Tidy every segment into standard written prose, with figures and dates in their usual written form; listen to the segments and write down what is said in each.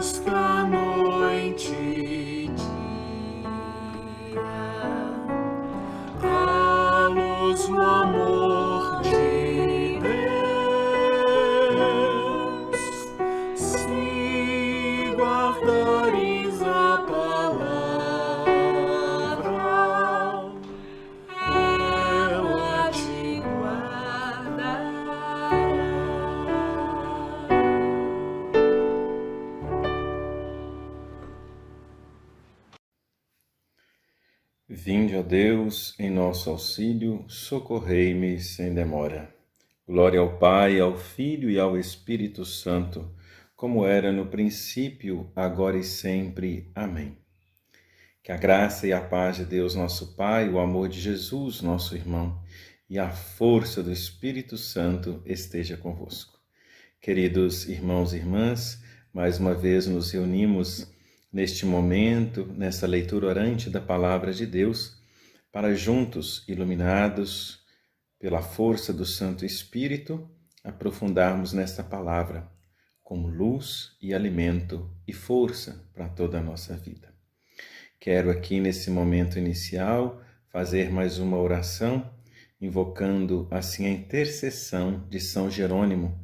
luz da noite e dia, a luz do amor de Deus. Se guardares a palavra, ela te guardará. Vinde, ó Deus, em nosso auxílio, socorrei-me sem demora. Glória ao Pai, ao Filho e ao Espírito Santo, como era no princípio, agora e sempre. Amém. Que a graça e a paz de Deus, nosso Pai, o amor de Jesus, nosso irmão, e a força do Espírito Santo esteja convosco. Queridos irmãos e irmãs, mais uma vez nos reunimos neste momento, nessa leitura orante da Palavra de Deus, para juntos, iluminados pela força do Santo Espírito, aprofundarmos nesta palavra como luz e alimento e força para toda a nossa vida. Quero aqui nesse momento inicial fazer mais uma oração, invocando assim a intercessão de São Jerônimo,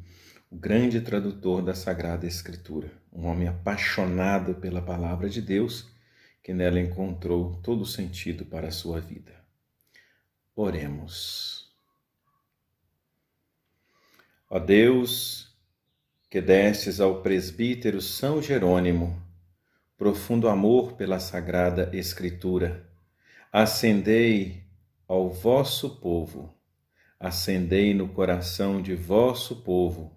o grande tradutor da Sagrada Escritura, um homem apaixonado pela Palavra de Deus, que nela encontrou todo o sentido para a sua vida. Oremos. Ó Deus, que destes ao presbítero São Jerônimo profundo amor pela Sagrada Escritura, acendei ao vosso povo, acendei no coração de vosso povo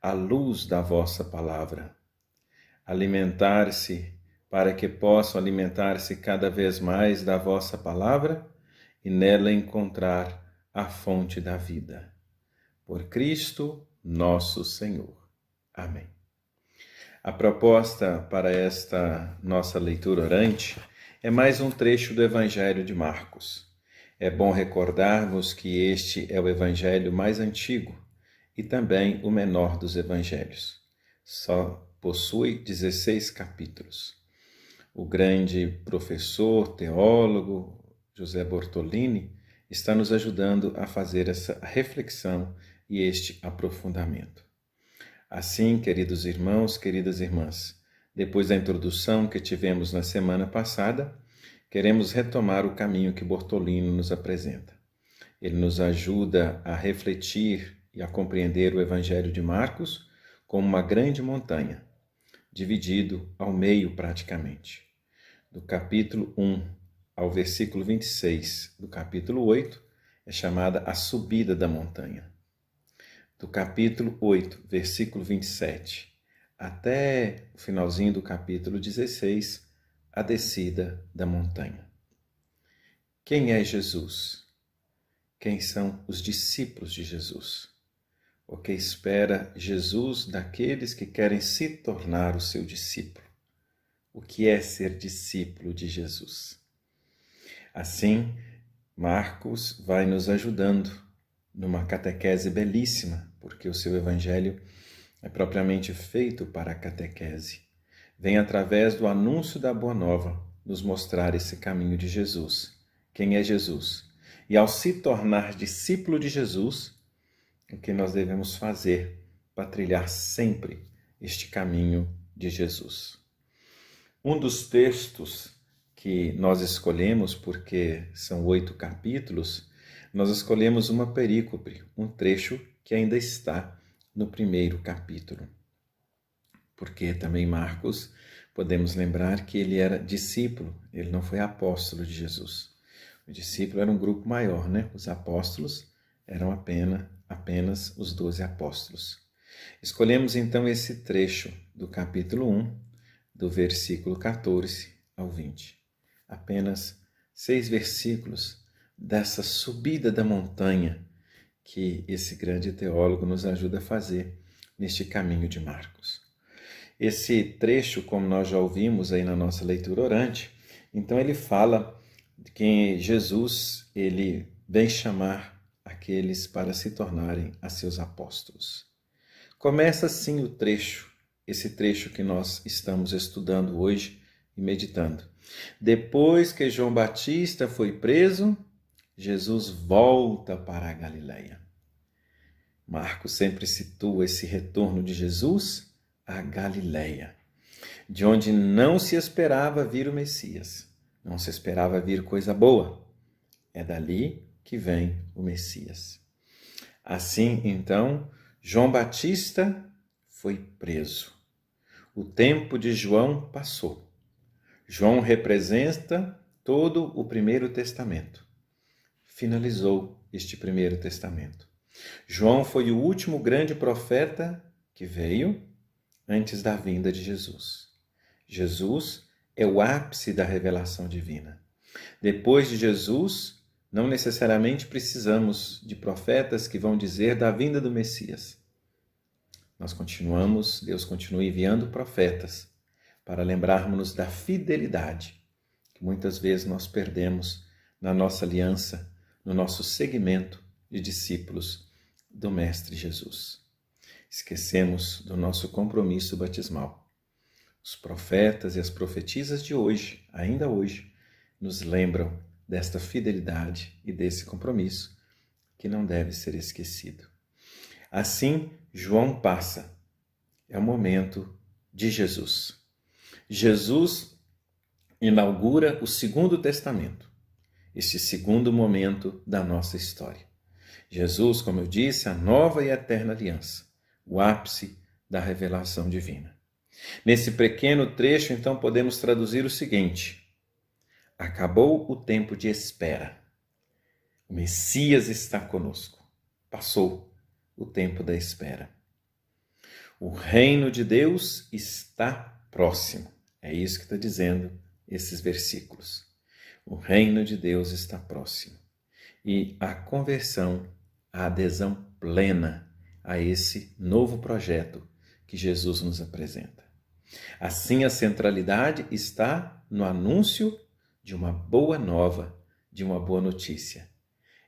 a luz da vossa palavra. Alimentar-se, para que possam alimentar-se cada vez mais da vossa palavra e nela encontrar a fonte da vida. Por Cristo, nosso Senhor. Amém. A proposta para esta nossa leitura orante é mais um trecho do Evangelho de Marcos. É bom recordarmos que este é o evangelho mais antigo e também o menor dos evangelhos. Só possui 16 capítulos. O grande professor, teólogo, José Bortolini, está nos ajudando a fazer essa reflexão e este aprofundamento. Assim, queridos irmãos, queridas irmãs, depois da introdução que tivemos na semana passada, queremos retomar o caminho que Bortolini nos apresenta. Ele nos ajuda a refletir e a compreender o Evangelho de Marcos como uma grande montanha, dividido ao meio praticamente. Do capítulo 1 ao versículo 26 do capítulo 8 é chamada a subida da montanha. Do capítulo 8, versículo 27, até o finalzinho do capítulo 16, a descida da montanha. Quem é Jesus? Quem são os discípulos de Jesus? O que espera Jesus daqueles que querem se tornar o seu discípulo? O que é ser discípulo de Jesus? Assim, Marcos vai nos ajudando numa catequese belíssima, porque o seu evangelho é propriamente feito para a catequese. Vem através do anúncio da Boa Nova nos mostrar esse caminho de Jesus. Quem é Jesus? E ao se tornar discípulo de Jesus, o que nós devemos fazer para trilhar sempre este caminho de Jesus? Um dos textos que nós escolhemos, porque são 8 capítulos, nós escolhemos uma perícope, um trecho que ainda está no primeiro capítulo. Porque também Marcos, podemos lembrar que ele era discípulo, ele não foi apóstolo de Jesus. O discípulo era um grupo maior, né? Os apóstolos eram apenas os 12 apóstolos. Escolhemos então esse trecho do capítulo 1, do versículo 14 ao 20. Apenas 6 versículos dessa subida da montanha que esse grande teólogo nos ajuda a fazer neste caminho de Marcos. Esse trecho, como nós já ouvimos aí na nossa leitura orante, então ele fala de que Jesus ele vem chamar aqueles para se tornarem a seus apóstolos. Começa assim o trecho esse trecho que nós estamos estudando hoje e meditando. Depois que João Batista foi preso, Jesus volta para a Galileia. Marcos sempre situa esse retorno de Jesus à Galileia, de onde não se esperava vir o Messias, não se esperava vir coisa boa. É dali que vem o Messias. Assim, então, João Batista foi preso. O tempo de João passou. João representa todo o Primeiro Testamento. Finalizou este Primeiro Testamento. João foi o último grande profeta que veio antes da vinda de Jesus. Jesus é o ápice da revelação divina. Depois de Jesus, não necessariamente precisamos de profetas que vão dizer da vinda do Messias. Deus continua enviando profetas para lembrarmos-nos da fidelidade que muitas vezes nós perdemos na nossa aliança, no nosso seguimento de discípulos do Mestre Jesus. Esquecemos do nosso compromisso batismal. Os profetas e as profetisas de hoje, ainda hoje, nos lembram desta fidelidade e desse compromisso que não deve ser esquecido. Assim, João passa. É o momento de Jesus. Jesus inaugura o Segundo Testamento, este segundo momento da nossa história. Jesus, como eu disse, a nova e eterna aliança, o ápice da revelação divina. Nesse pequeno trecho, então, podemos traduzir o seguinte: acabou o tempo de espera. O Messias está conosco. Passou o tempo da espera. O reino de Deus está próximo. É isso que está dizendo esses versículos. O reino de Deus está próximo. E a conversão, a adesão plena a esse novo projeto que Jesus nos apresenta. Assim, a centralidade está no anúncio de uma boa nova, de uma boa notícia.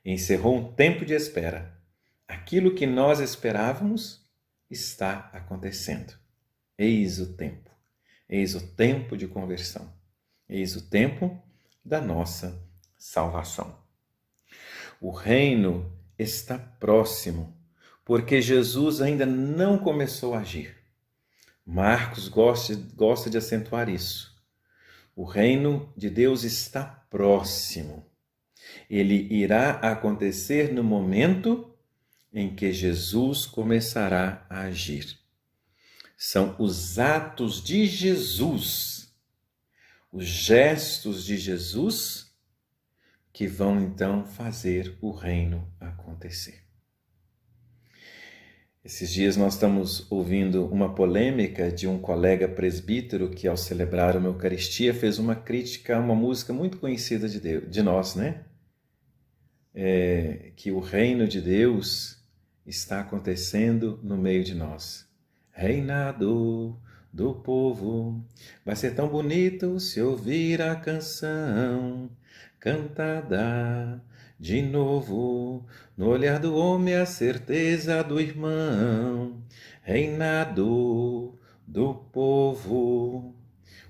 Encerrou um tempo de espera. Aquilo que nós esperávamos está acontecendo. Eis o tempo de conversão, eis o tempo da nossa salvação. O reino está próximo, porque Jesus ainda não começou a agir. Marcos gosta de acentuar isso. O reino de Deus está próximo. Ele irá acontecer no momento em que Jesus começará a agir. São os atos de Jesus, os gestos de Jesus, que vão então fazer o reino acontecer. Esses dias nós estamos ouvindo uma polêmica de um colega presbítero que, ao celebrar uma Eucaristia, fez uma crítica a uma música muito conhecida de nós, né? Que o reino de Deus está acontecendo no meio de nós. Reinado do povo, vai ser tão bonito se ouvir a canção cantada de novo, no olhar do homem a certeza do irmão. Reinado do povo.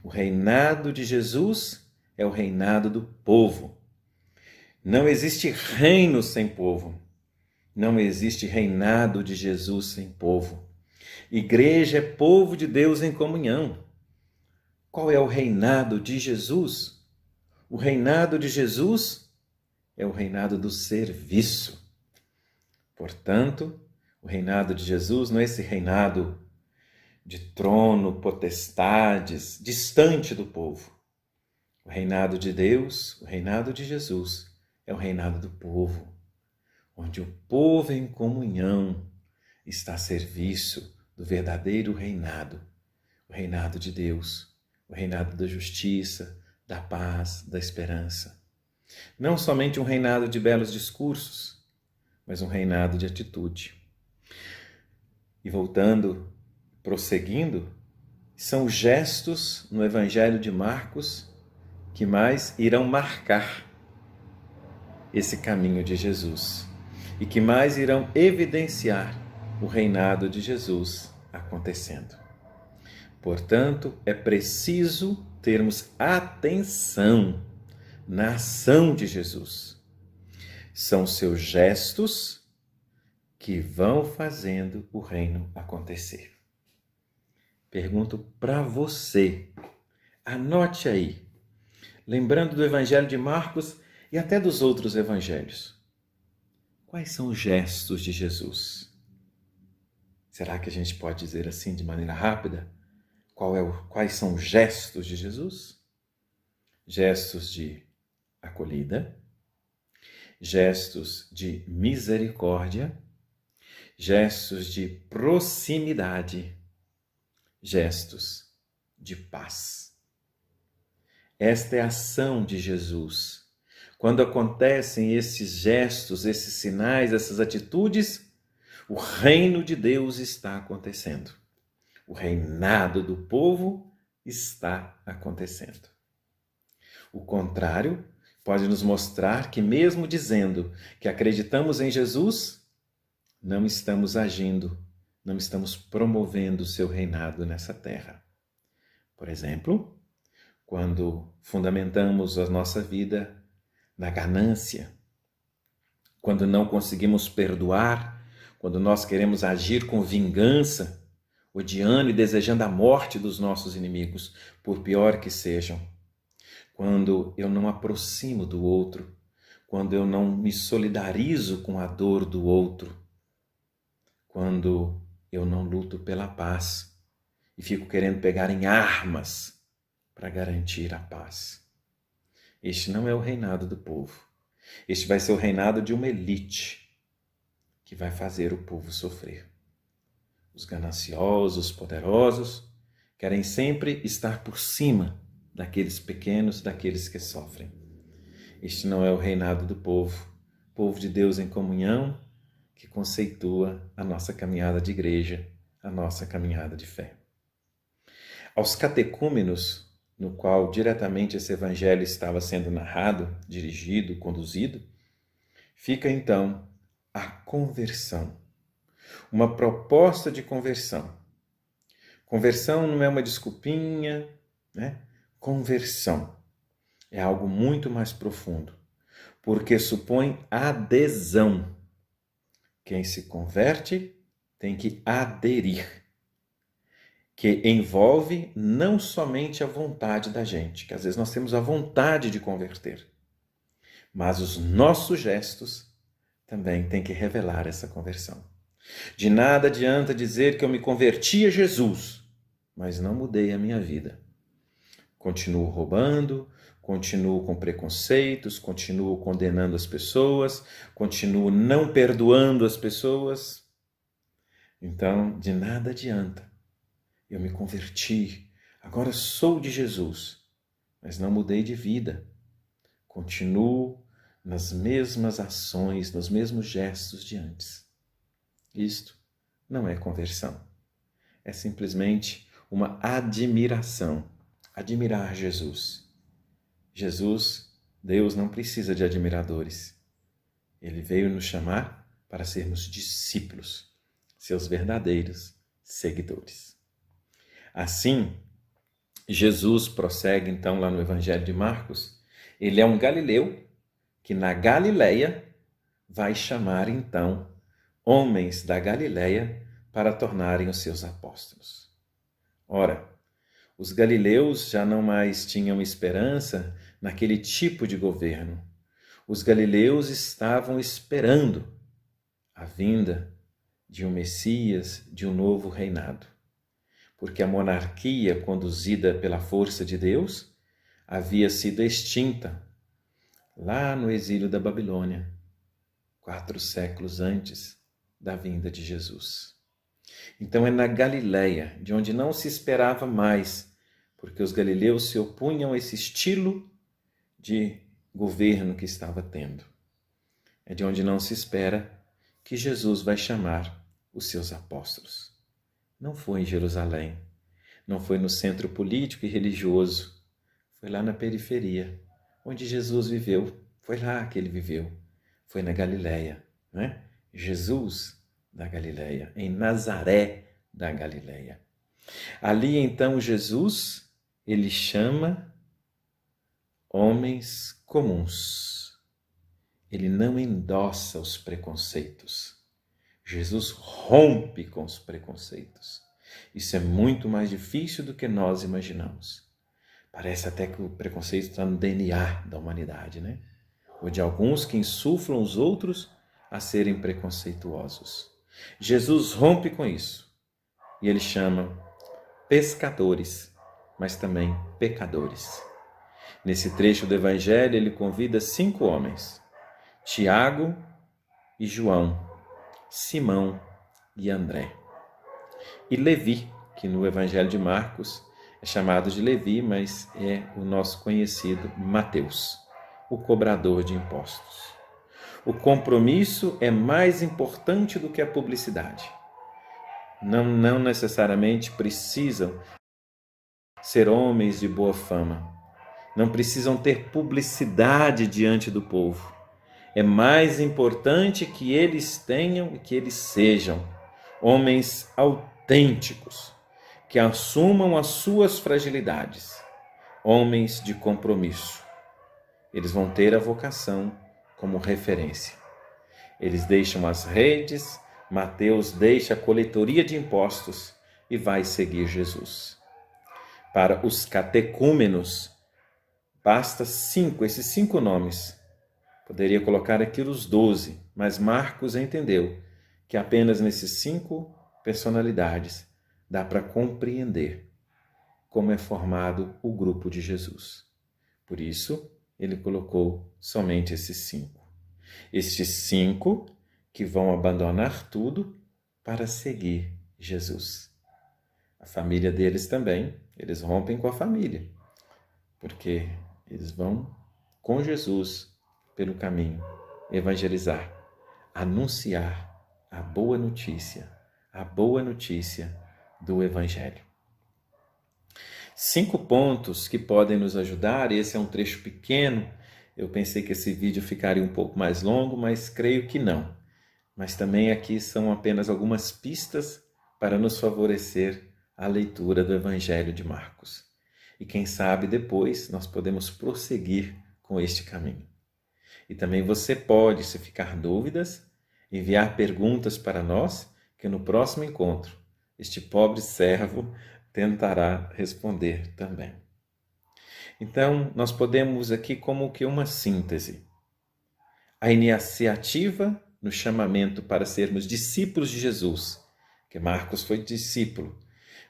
O reinado de Jesus é o reinado do povo. Não existe reino sem povo. Não existe reinado de Jesus sem povo. Igreja é povo de Deus em comunhão. Qual é o reinado de Jesus? O reinado de Jesus é o reinado do serviço. Portanto, o reinado de Jesus não é esse reinado de trono, potestades, distante do povo. O reinado de Deus, o reinado de Jesus, é o reinado do povo, onde o povo em comunhão está a serviço do verdadeiro reinado, o reinado de Deus, o reinado da justiça, da paz, da esperança. Não somente um reinado de belos discursos, mas um reinado de atitude. E voltando, prosseguindo, são os gestos no Evangelho de Marcos que mais irão marcar esse caminho de Jesus e que mais irão evidenciar o reinado de Jesus acontecendo. Portanto, é preciso termos atenção na ação de Jesus. São seus gestos que vão fazendo o reino acontecer. Pergunto para você, anote aí, lembrando do Evangelho de Marcos e até dos outros evangelhos. Quais são os gestos de Jesus? Será que a gente pode dizer assim de maneira rápida? Quais são os gestos de Jesus? Gestos de acolhida, gestos de misericórdia, gestos de proximidade, gestos de paz. Esta é a ação de Jesus. Quando acontecem esses gestos, esses sinais, essas atitudes, o reino de Deus está acontecendo. O reinado do povo está acontecendo. O contrário pode nos mostrar que, mesmo dizendo que acreditamos em Jesus, não estamos agindo, não estamos promovendo o seu reinado nessa terra. Por exemplo, quando fundamentamos a nossa vida na ganância, quando não conseguimos perdoar, quando nós queremos agir com vingança, odiando e desejando a morte dos nossos inimigos, por pior que sejam. Quando eu não aproximo do outro, quando eu não me solidarizo com a dor do outro, quando eu não luto pela paz e fico querendo pegar em armas para garantir a paz. Este não é o reinado do povo. Este vai ser o reinado de uma elite que vai fazer o povo sofrer. Os gananciosos, poderosos, querem sempre estar por cima daqueles pequenos, daqueles que sofrem. Este não é o reinado do povo de Deus em comunhão, que conceitua a nossa caminhada de igreja, a nossa caminhada de fé. Aos catecúmenos, no qual diretamente esse evangelho estava sendo narrado, dirigido, conduzido, fica então a conversão. Uma proposta de conversão. Conversão não é uma desculpinha, né? Conversão é algo muito mais profundo, porque supõe adesão. Quem se converte tem que aderir, que envolve não somente a vontade da gente, que às vezes nós temos a vontade de converter, mas os nossos gestos também têm que revelar essa conversão. De nada adianta dizer que eu me converti a Jesus, mas não mudei a minha vida. Continuo roubando, continuo com preconceitos, continuo condenando as pessoas, continuo não perdoando as pessoas. Então, de nada adianta. Eu me converti, agora sou de Jesus, mas não mudei de vida. Continuo nas mesmas ações, nos mesmos gestos de antes. Isto não é conversão. É simplesmente uma admiração. Admirar Jesus. Jesus, Deus, não precisa de admiradores. Ele veio nos chamar para sermos discípulos, seus verdadeiros seguidores. Assim, Jesus prossegue então lá no Evangelho de Marcos. Ele é um galileu que na Galileia vai chamar então homens da Galileia para tornarem os seus apóstolos. Ora, os galileus já não mais tinham esperança naquele tipo de governo. Os galileus estavam esperando a vinda de um Messias, de um novo reinado. Porque a monarquia conduzida pela força de Deus havia sido extinta lá no exílio da Babilônia, 4 séculos antes da vinda de Jesus. Então é na Galileia, de onde não se esperava mais, porque os galileus se opunham a esse estilo de governo que estava tendo. É de onde não se espera que Jesus vai chamar os seus apóstolos. Não foi em Jerusalém, não foi no centro político e religioso, foi lá na periferia, onde Jesus viveu, foi lá que ele viveu, foi na Galileia, né? Jesus da Galileia, em Nazaré da Galileia. Ali então Jesus, ele chama homens comuns. Ele não endossa os preconceitos. Jesus rompe com os preconceitos. Isso é muito mais difícil do que nós imaginamos. Parece até que o preconceito está no DNA da humanidade, né? Ou de alguns que insuflam os outros a serem preconceituosos. Jesus rompe com isso e ele chama pescadores, mas também pecadores. Nesse trecho do Evangelho, ele convida 5 homens: Tiago e João, Simão e André. E Levi, que no Evangelho de Marcos é chamado de Levi, mas é o nosso conhecido Mateus, o cobrador de impostos. O compromisso é mais importante do que a publicidade. Não necessariamente precisam ser homens de boa fama. Não precisam ter publicidade diante do povo. É mais importante que eles tenham e que eles sejam homens autênticos, que assumam as suas fragilidades, homens de compromisso. Eles vão ter a vocação como referência. Eles deixam as redes, Mateus deixa a coletoria de impostos e vai seguir Jesus. Para os catecúmenos, basta esses 5 nomes. Poderia colocar aqui os 12, mas Marcos entendeu que apenas nesses 5 personalidades dá para compreender como é formado o grupo de Jesus. Por isso, ele colocou somente esses 5. Estes 5 que vão abandonar tudo para seguir Jesus. A família deles também, eles rompem com a família, porque eles vão com Jesus pelo caminho evangelizar, anunciar a boa notícia do Evangelho. 5 pontos que podem nos ajudar, esse é um trecho pequeno, eu pensei que esse vídeo ficaria um pouco mais longo, mas creio que não. Mas também aqui são apenas algumas pistas para nos favorecer a leitura do Evangelho de Marcos. E quem sabe depois nós podemos prosseguir com este caminho. E também você pode, se ficar dúvidas, enviar perguntas para nós, que no próximo encontro este pobre servo tentará responder também. Então, nós podemos aqui como que uma síntese. A iniciativa no chamamento para sermos discípulos de Jesus, que Marcos foi discípulo,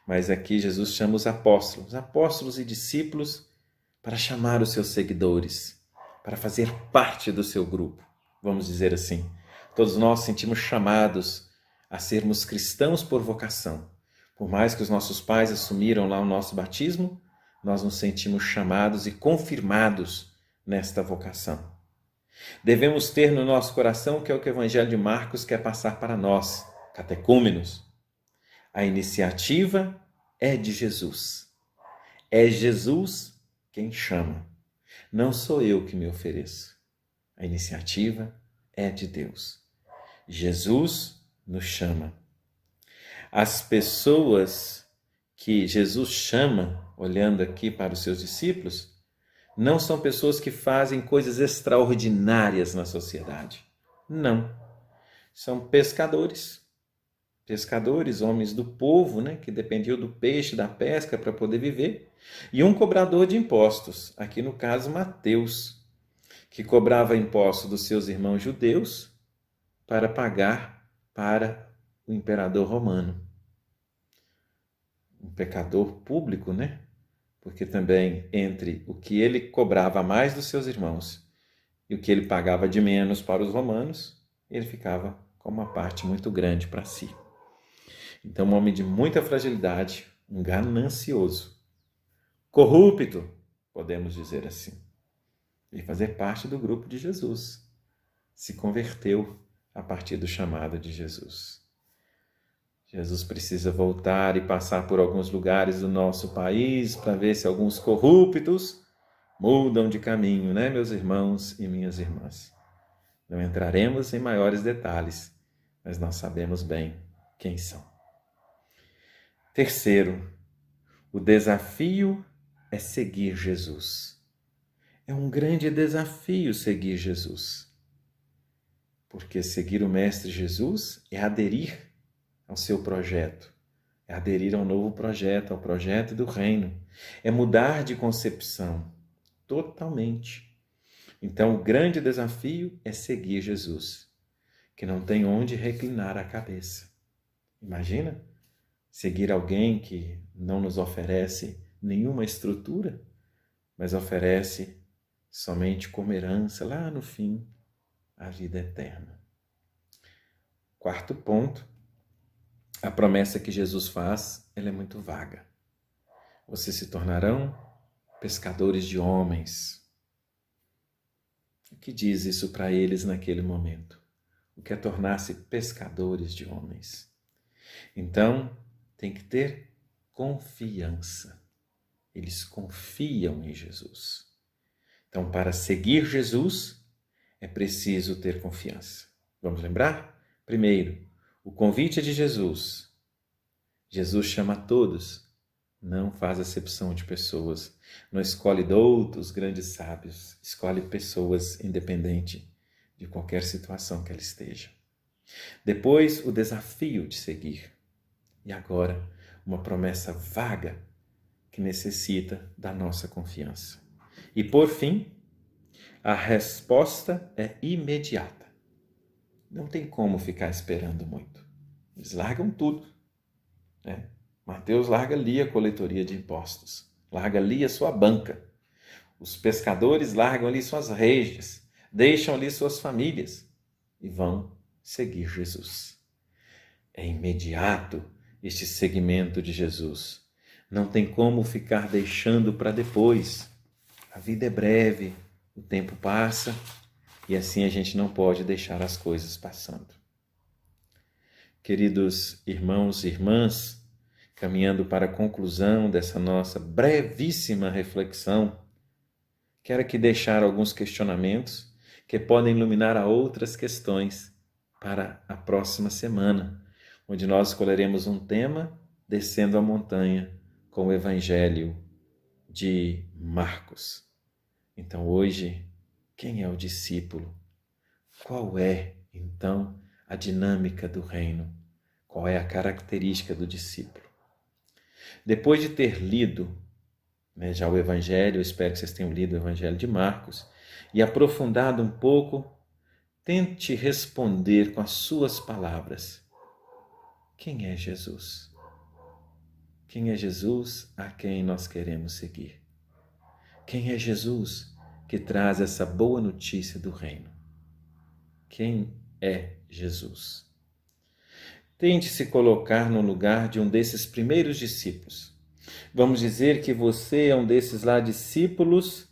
mas aqui Jesus chama os apóstolos e discípulos para chamar os seus seguidores, para fazer parte do seu grupo, vamos dizer assim. Todos nós sentimos chamados a sermos cristãos por vocação. Por mais que os nossos pais assumiram lá o nosso batismo, nós nos sentimos chamados e confirmados nesta vocação. Devemos ter no nosso coração que é o que o Evangelho de Marcos quer passar para nós, catecúmenos. A iniciativa é de Jesus. É Jesus quem chama. Não sou eu que me ofereço. A iniciativa é de Deus. Jesus nos chama. As pessoas que Jesus chama, olhando aqui para os seus discípulos, não são pessoas que fazem coisas extraordinárias na sociedade. Não. São pescadores, homens do povo, né, que dependiam do peixe, da pesca para poder viver, e um cobrador de impostos, aqui no caso Mateus, que cobrava impostos dos seus irmãos judeus para pagar para o imperador romano. Um pecador público, né? Porque também entre o que ele cobrava mais dos seus irmãos e o que ele pagava de menos para os romanos, ele ficava com uma parte muito grande para si. Então, um homem de muita fragilidade, um ganancioso, corrupto, podemos dizer assim, e fazer parte do grupo de Jesus. Se converteu a partir do chamado de Jesus. Jesus precisa voltar e passar por alguns lugares do nosso país para ver se alguns corruptos mudam de caminho, né, meus irmãos e minhas irmãs? Não entraremos em maiores detalhes, mas nós sabemos bem quem são. Terceiro, o desafio é seguir Jesus. É um grande desafio seguir Jesus. Porque seguir o Mestre Jesus é aderir ao seu projeto, é aderir ao novo projeto, ao projeto do reino, é mudar de concepção totalmente. Então, o grande desafio é seguir Jesus, que não tem onde reclinar a cabeça. Imagina seguir alguém que não nos oferece nenhuma estrutura, mas oferece somente como herança lá no fim a vida eterna. Quarto ponto, a promessa que Jesus faz, ela é muito vaga. Vocês se tornarão pescadores de homens. O que diz isso para eles naquele momento? O que é tornar-se pescadores de homens? Então, tem que ter confiança. Eles confiam em Jesus. Então, para seguir Jesus, é preciso ter confiança. Vamos lembrar? Primeiro, o convite é de Jesus. Jesus chama a todos, não faz acepção de pessoas, não escolhe doutos, grandes sábios, escolhe pessoas independente de qualquer situação que ela esteja. Depois, o desafio de seguir. E agora, uma promessa vaga que necessita da nossa confiança. E por fim, a resposta é imediata. Não tem como ficar esperando muito. Eles largam tudo. Mateus larga ali a coletoria de impostos, larga ali a sua banca. Os pescadores largam ali suas redes, deixam ali suas famílias e vão seguir Jesus. É imediato este seguimento de Jesus. Não tem como ficar deixando para depois. A vida é breve, o tempo passa e assim a gente não pode deixar as coisas passando. Queridos irmãos e irmãs, caminhando para a conclusão dessa nossa brevíssima reflexão, quero aqui deixar alguns questionamentos que podem iluminar a outras questões para a próxima semana, onde nós escolheremos um tema descendo a montanha com o Evangelho de Marcos. Então hoje, quem é o discípulo? Qual é, então, a dinâmica do reino? Qual é a característica do discípulo? Depois de ter lido já o Evangelho, eu espero que vocês tenham lido o Evangelho de Marcos, e aprofundado um pouco, tente responder com as suas palavras. Quem é Jesus? Quem é Jesus a quem nós queremos seguir? Quem é Jesus que traz essa boa notícia do reino? Quem é Jesus? Tente se colocar no lugar de um desses primeiros discípulos. Vamos dizer que você é um desses lá discípulos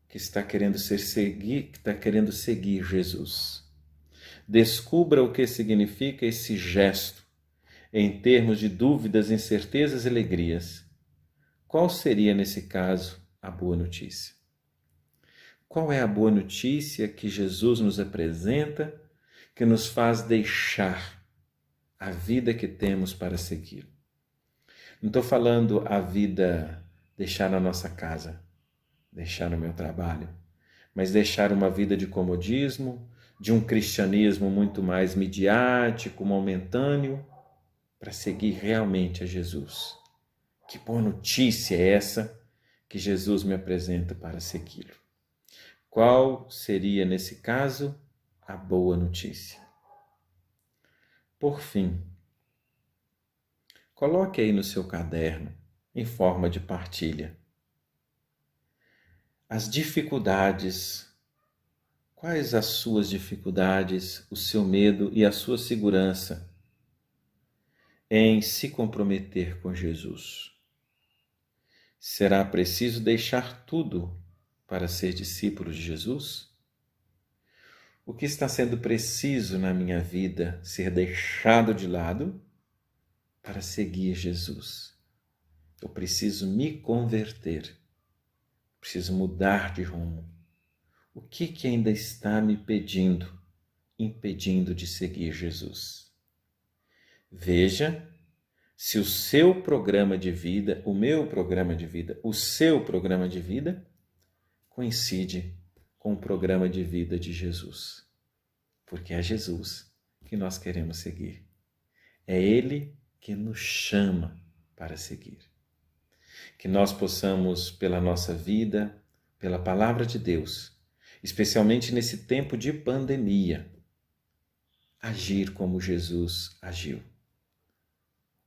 que está querendo seguir Jesus. Descubra o que significa esse gesto em termos de dúvidas, incertezas e alegrias. Qual seria, nesse caso, a boa notícia? Qual é a boa notícia que Jesus nos apresenta, que nos faz deixar a vida que temos para seguir? Não estou falando a vida deixar na nossa casa, deixar no meu trabalho, mas deixar uma vida de comodismo, de um cristianismo muito mais midiático, momentâneo, para seguir realmente a Jesus. Que boa notícia é essa que Jesus me apresenta para segui-lo? Qual seria, nesse caso, a boa notícia? Por fim, coloque aí no seu caderno, em forma de partilha, as dificuldades. Quais as suas dificuldades, o seu medo e a sua segurança em se comprometer com Jesus? Será preciso deixar tudo para ser discípulo de Jesus? O que está sendo preciso na minha vida ser deixado de lado para seguir Jesus? Eu preciso me converter, preciso mudar de rumo. O que ainda está me impedindo de seguir Jesus? Veja se o seu programa de vida, o meu programa de vida, o seu programa de vida coincide com o programa de vida de Jesus. Porque é Jesus que nós queremos seguir. É Ele que nos chama para seguir. Que nós possamos, pela nossa vida, pela palavra de Deus, especialmente nesse tempo de pandemia, agir como Jesus agiu.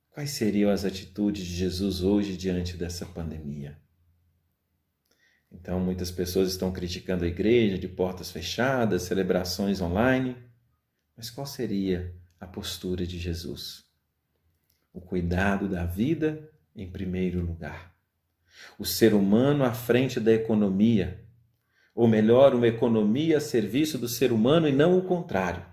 Quais seriam as atitudes de Jesus hoje diante dessa pandemia? Então, muitas pessoas estão criticando a igreja de portas fechadas, celebrações online, mas qual seria a postura de Jesus? O cuidado da vida em primeiro lugar. O ser humano à frente da economia, ou melhor, uma economia a serviço do ser humano e não o contrário.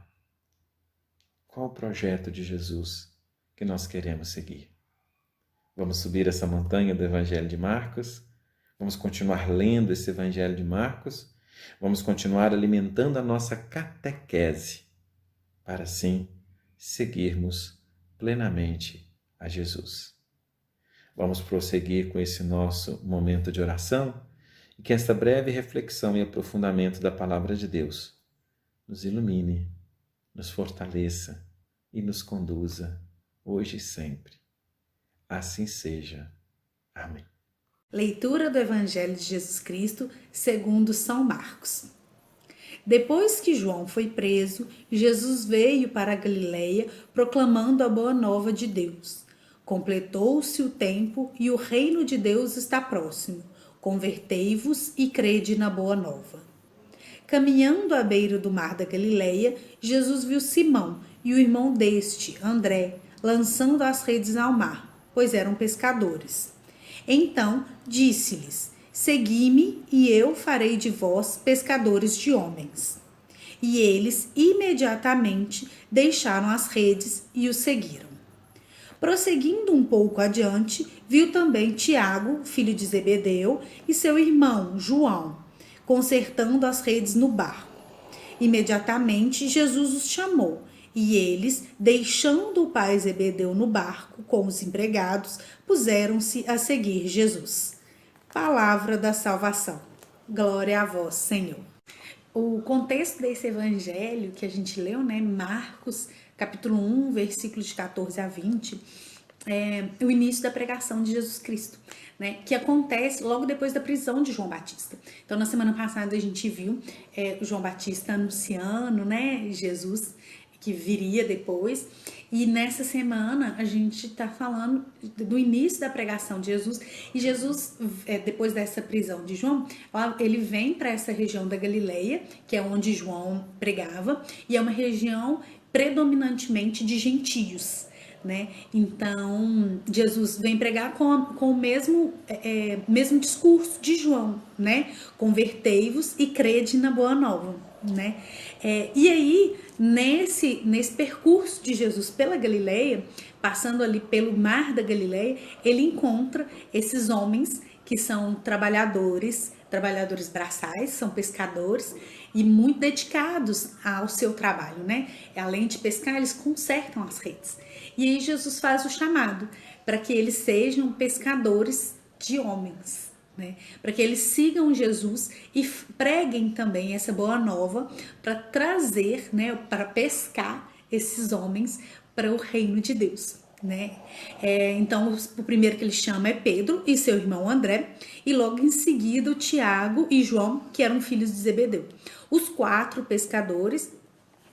Qual o projeto de Jesus que nós queremos seguir? Vamos subir essa montanha do Evangelho de Marcos, vamos continuar lendo esse Evangelho de Marcos, vamos continuar alimentando a nossa catequese, para assim seguirmos plenamente a Jesus. Vamos prosseguir com esse nosso momento de oração e que esta breve reflexão e aprofundamento da Palavra de Deus nos ilumine, nos fortaleça e nos conduza hoje e sempre. Assim seja. Amém. Leitura do Evangelho de Jesus Cristo segundo São Marcos. Depois que João foi preso, Jesus veio para a Galileia proclamando a boa nova de Deus. Completou-se o tempo e o reino de Deus está próximo. Convertei-vos e crede na boa nova. Caminhando à beira do mar da Galileia, Jesus viu Simão e o irmão deste, André, lançando as redes ao mar, pois eram pescadores. Então disse-lhes: segui-me e eu farei de vós pescadores de homens. E eles imediatamente deixaram as redes e o seguiram. Prosseguindo um pouco adiante, viu também Tiago, filho de Zebedeu, e seu irmão João, consertando as redes no barco. Imediatamente Jesus os chamou, e eles, deixando o pai Zebedeu no barco com os empregados, puseram-se a seguir Jesus. Palavra da salvação. Glória a vós, Senhor. O contexto desse evangelho que a gente leu, né, Marcos, capítulo 1, versículos de 14 a 20, é o início da pregação de Jesus Cristo, né, que acontece logo depois da prisão de João Batista. Então, na semana passada a gente viu João Batista anunciando, né, Jesus que viria depois, e nessa semana a gente está falando do início da pregação de Jesus, e Jesus, depois dessa prisão de João, ele vem para essa região da Galileia, que é onde João pregava, e é uma região predominantemente de gentios, né? Então Jesus vem pregar com o mesmo discurso de João, né? Convertei-vos e crede na boa nova, né? E aí nesse percurso de Jesus pela Galileia, passando ali pelo mar da Galileia, ele encontra esses homens que são trabalhadores braçais, são pescadores e muito dedicados ao seu trabalho, né? Além de pescar, eles consertam as redes. E aí Jesus faz o chamado para que eles sejam pescadores de homens, né? Para que eles sigam Jesus e preguem também essa boa nova para trazer, né, para pescar esses homens para o reino de Deus, né? Então o primeiro que ele chama é Pedro e seu irmão André, e logo em seguida o Tiago e João, que eram filhos de Zebedeu. Os 4 pescadores,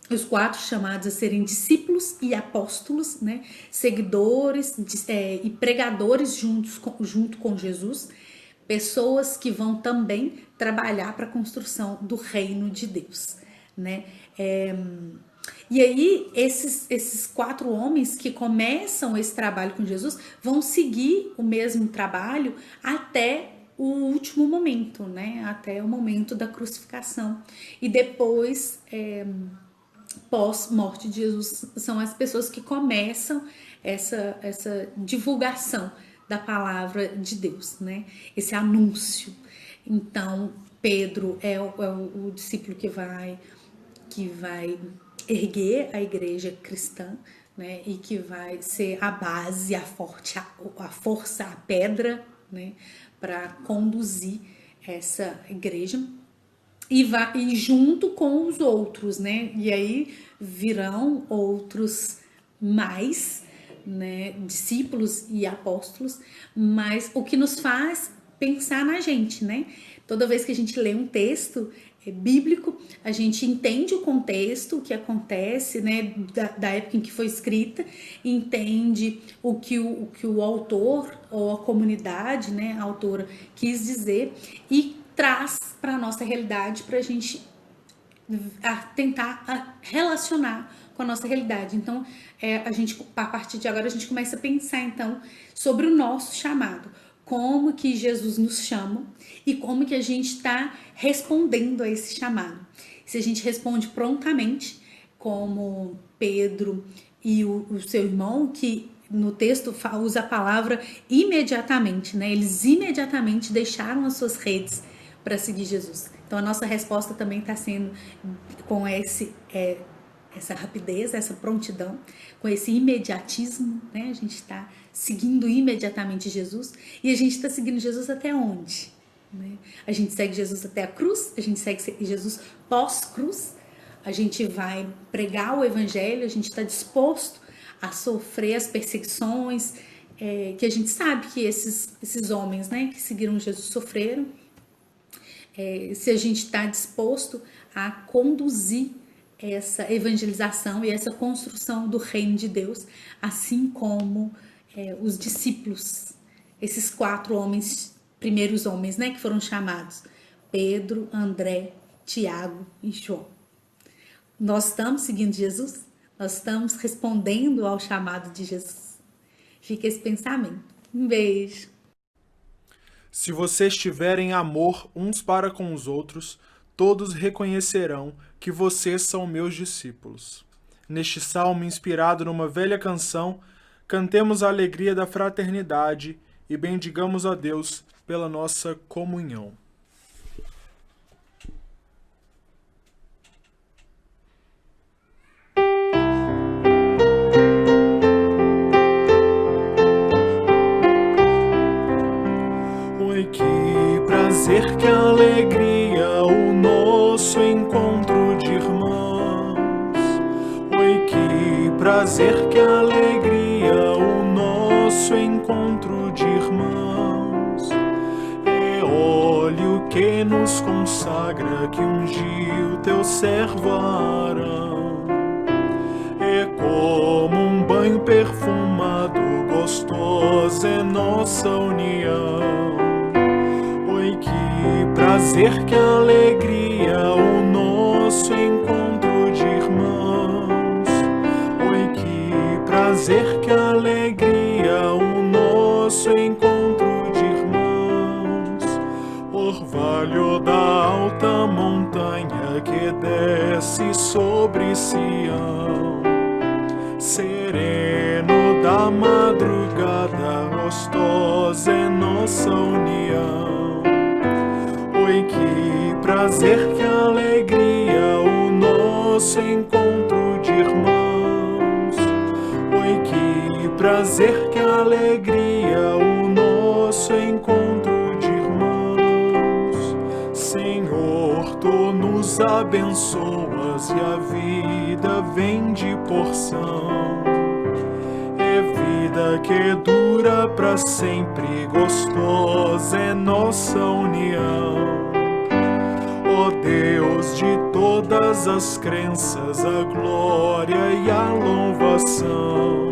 os 4 chamados a serem discípulos e apóstolos, né? Seguidores e pregadores junto com Jesus, pessoas que vão também trabalhar para a construção do reino de Deus, né? E aí esses 4 homens que começam esse trabalho com Jesus vão seguir o mesmo trabalho até o último momento, né? Até o momento da crucificação. E depois, pós-morte de Jesus, são as pessoas que começam essa divulgação da palavra de Deus, né? Esse anúncio. Então, Pedro é o discípulo que vai erguer a igreja cristã, né? E que vai ser a base, a força, a pedra, né? Para conduzir essa igreja. E junto com os outros, né? E aí virão outros mais, né? Discípulos e apóstolos, mas o que nos faz pensar na gente, né? Toda vez que a gente lê um texto bíblico, a gente entende o contexto, o que acontece, né, da época em que foi escrita, entende o que o autor ou a comunidade, né, a autora quis dizer e traz para a nossa realidade para a gente tentar relacionar com a nossa realidade. Então, a partir de agora, a gente começa a pensar, então, sobre o nosso chamado. Como que Jesus nos chama e como que a gente está respondendo a esse chamado. Se a gente responde prontamente, como Pedro e o seu irmão, que no texto usa a palavra imediatamente, né? Eles imediatamente deixaram as suas redes para seguir Jesus. Então a nossa resposta também está sendo com essa rapidez, essa prontidão, com esse imediatismo, né? A gente está seguindo imediatamente Jesus e a gente está seguindo Jesus até onde? Né? A gente segue Jesus até a cruz, a gente segue Jesus pós-cruz, a gente vai pregar o evangelho, a gente está disposto a sofrer as perseguições que a gente sabe que esses homens, né, que seguiram Jesus sofreram. Se a gente está disposto a conduzir essa evangelização e essa construção do reino de Deus, assim como os discípulos, esses 4 homens, primeiros homens, né, que foram chamados, Pedro, André, Tiago e João. Nós estamos seguindo Jesus? Nós estamos respondendo ao chamado de Jesus? Fica esse pensamento. Um beijo. Se vocês tiverem amor uns para com os outros, todos reconhecerão que vocês são meus discípulos. Neste salmo, inspirado numa velha canção, cantemos a alegria da fraternidade e bendigamos a Deus pela nossa comunhão. Oi, que prazer, que alegria, o nosso encontro de irmãos. Oi, que prazer, que alegria, o nosso encontro de irmãos. É óleo que nos consagra, que ungiu teu servo Arão. É como um banho perfumado, gostosa é nossa união. Oi, que prazer, que alegria, o nosso encontro de irmãos. Oi, que prazer, que alegria, o nosso encontro de irmãos. Orvalho da alta montanha que desce sobre Sião, sereno da madrugada, gostosa é nossa união. Oi, que prazer, que alegria, o nosso encontro de irmãos. Oi, que prazer, que alegria, o nosso encontro de irmãos. Senhor, tu nos abençoas e a vida vem de porção. É vida que dura pra sempre, gostosa é nossa união. Ó Deus de todas as crenças, a glória e a louvação.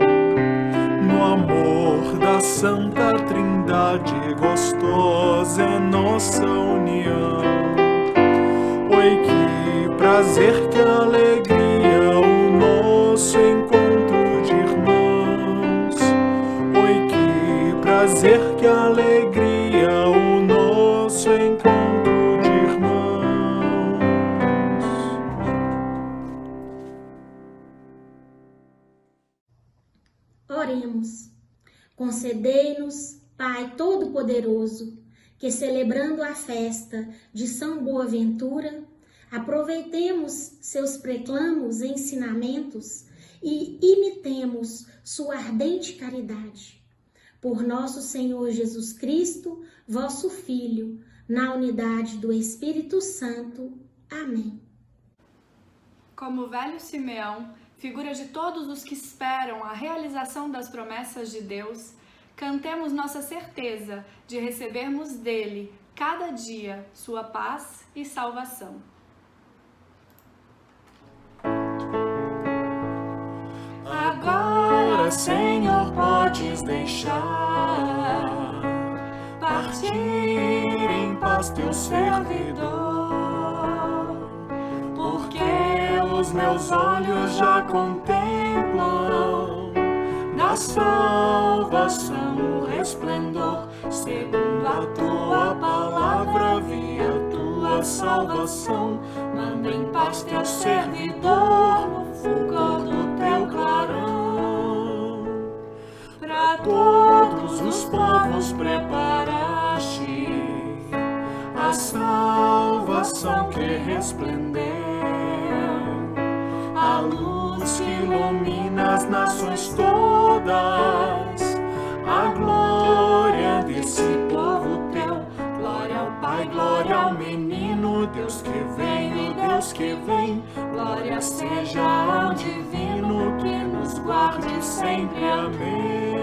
No amor da Santa Trindade, gostosa é nossa união. Oi, que prazer, que alegria, o nosso encontro de irmãos. Oi, que prazer, que alegria, o nosso encontro de irmãos. Oremos. Concedei-nos, Pai Todo-Poderoso, que celebrando a festa de São Boaventura, aproveitemos seus preclamos ensinamentos e imitemos sua ardente caridade. Por nosso Senhor Jesus Cristo, vosso Filho, na unidade do Espírito Santo. Amém. Como o velho Simeão, figura de todos os que esperam a realização das promessas de Deus, cantemos nossa certeza de recebermos dele, cada dia, sua paz e salvação. Agora, Senhor, podes deixar partir em paz teu servidor, porque os meus olhos já contemplam da salvação o resplendor. Segundo a tua palavra vi a tua salvação. Manda em paz teu servidor no fulgor do teu clarão. Para todos os povos preparaste a salvação que resplendeu, a luz que ilumina as nações todas, a glória desse povo teu. Glória ao Pai, glória ao menino, Deus que veio e Deus que vem. Glória seja ao divino que nos guarde sempre. Amém.